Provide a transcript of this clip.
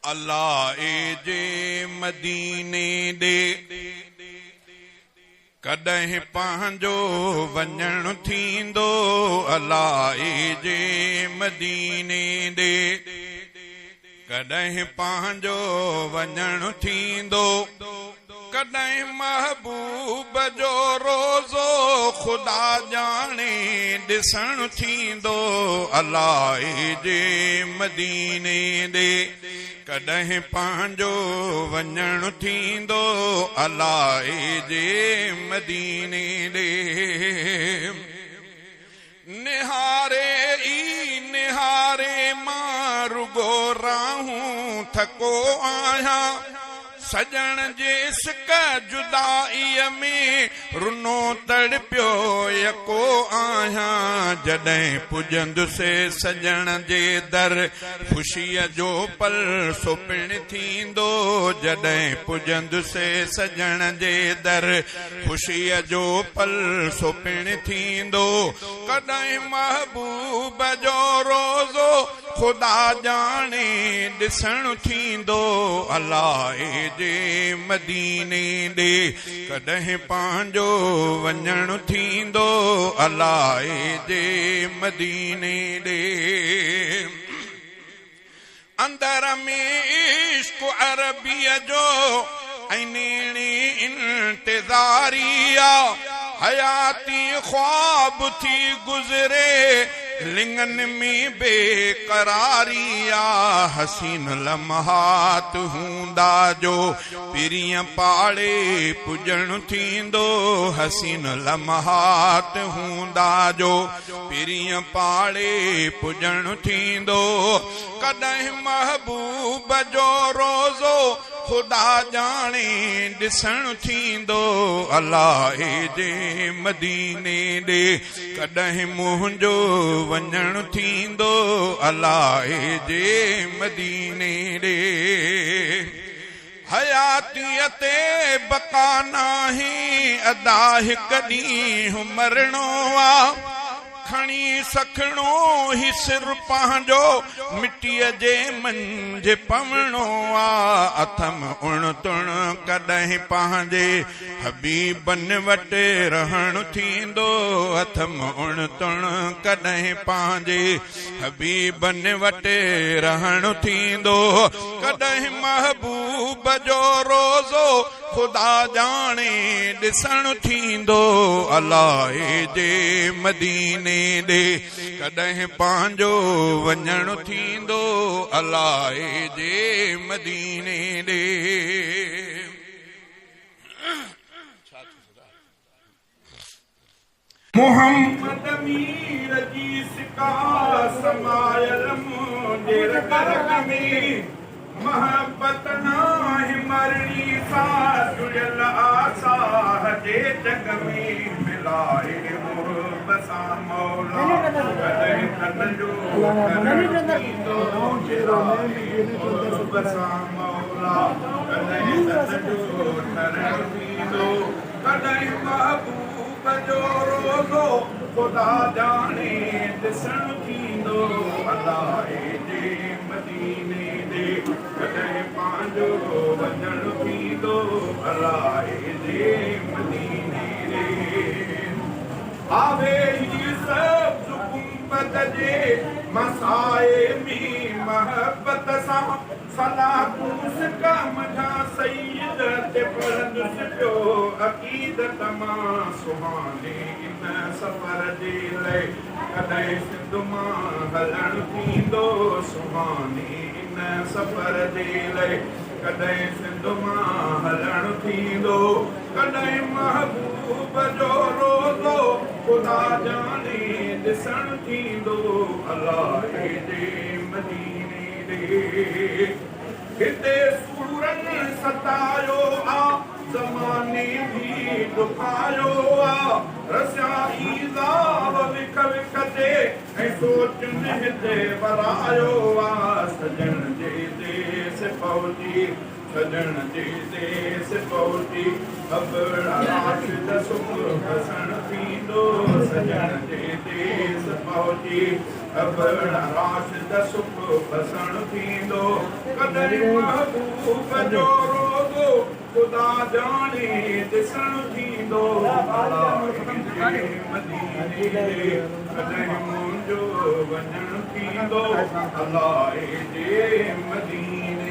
अल्लाह जे मदीने दे कॾहिं पंहिंजो वञण थींदो। अल्लाह जे मदीने दे कॾहिं पंहिंजो वञण थींदो। कॾहिं महबूब जो रोज़ो ख़ुदा जाने ॾिसण थींदो। अल्लाह जे मदीने दे कॾहिं पंहिंजो वञण थींदो। अल्लाह जे मदीने दे निहारे ई निहारे मां रुगो राहूं थको आहियां। सजण जे सिक जुदाईअ में रुनो तड़पियो यको आहियां। जॾहिं पुॼंदुसि सजण जे दर ख़ुशीअ जो पल सो पिण थींदो। जॾहिं पुॼंदुसि सजण जे दर ख़ुशीअ जो पल सो पिण थींदो। कॾहिं महबूब जो रोज़ो ख़ुदा जाने ॾिसण थींदो। अल्लाह जे मदीने ॾे कॾहिं पंहिंजो वञण थींदो। अल्लाह जे मदीने ॾे अंदर में इश्क अरबीअ जो ऐं नीणी इंतज़ारी आ। हयाती ख्वाब थी गुज़रे लिंगन में बेकरारी आ। हसीन लम्हात हूंदा जो पिरीअ पाड़े पुॼण थींदो। हसीन लम्हात हूंदा जो पिरीअ पाड़े पुॼण थींदो। कॾहिं महबूब जो रोज़ो ख़ुदा जाने ॾिसण थींदो। अल्लाह जे मदीने ॾे कॾहिं मुंहिंजो वञण थींदो। अल्लाह जे मदीने ॾे हयातीअ ते बका नाही अदा हिकु ॾींहुं मरणो आ। खणी सखणो ही सिर पंहिंजो मिटीअ जे मंझि पवणो आ। अथम उण तुण कॾहिं पंहिंजे हबीबन वटि रहण थींदो। अथम उण तुण कॾहिं पंहिंजे हबीबन वटि रहण थींदो। कॾहिं महबूब जो रोज़ो ख़ुदा जाने ॾिसण थींदो। अल्लाह जे मदीने ॾे कॾहिं पंहिंजो वञण थींदो। अल्लाह जे मदीने ॾे मोहम्मद मीर जी सिका समायल मुंहिंजे रग में मोहब्बत नाहे मरणी सां जुड़ियल आसाह जे जग में मिलाए मुहब सां मौला। कॾहिं तन जो करण थींदो मुहब सां मौला। कॾहिं तन जो करण थींदो। कॾहिं महबूब जो रोज़ो ख़ुदा जाने ॾिसण थींदो। अल्लाह जे मदीने ॾे कॾहिं पंहिंजो वञण थींदो। अल्लाह जे मदीने ॾे आवे ही सब्ज़ गुंबद जे मसाए में महबत सां सलातूं सिकम जा सईद ते पढ़ंदुसि पियो अक़ीदत मां सुहाने इन सफ़र जे लाइ। कॾहिं सिंध मां हलण थींदो। सुहाने इन सफ़र जे लाइ कॾहिं सिंध मां हलण थींदो। कॾहिं महबूब जो रोज़ो ख़ुदा जाने ॾिसण थींदो। अल्लाह जे मदीने ॾे हिते सूरनि सतायो आ। ज़माने भी दुखायो आ। रसिया ईज़ाव विख विख ते ऐं सोचनि हिते वरायो आ। सजण जे देस फौजी सजण जे देस पहुची अबड़ा राशिद सुख बसण थींदो सजण जे देस पहुची अबड़ा राशिद सुख बसण थींदो कॾहिं महबूब जो रोज़ो ख़ुदा जाणे ॾिसण थींदो मदीने कॾहिं मुंहिंजो वञण थींदो अलाए जे मदीने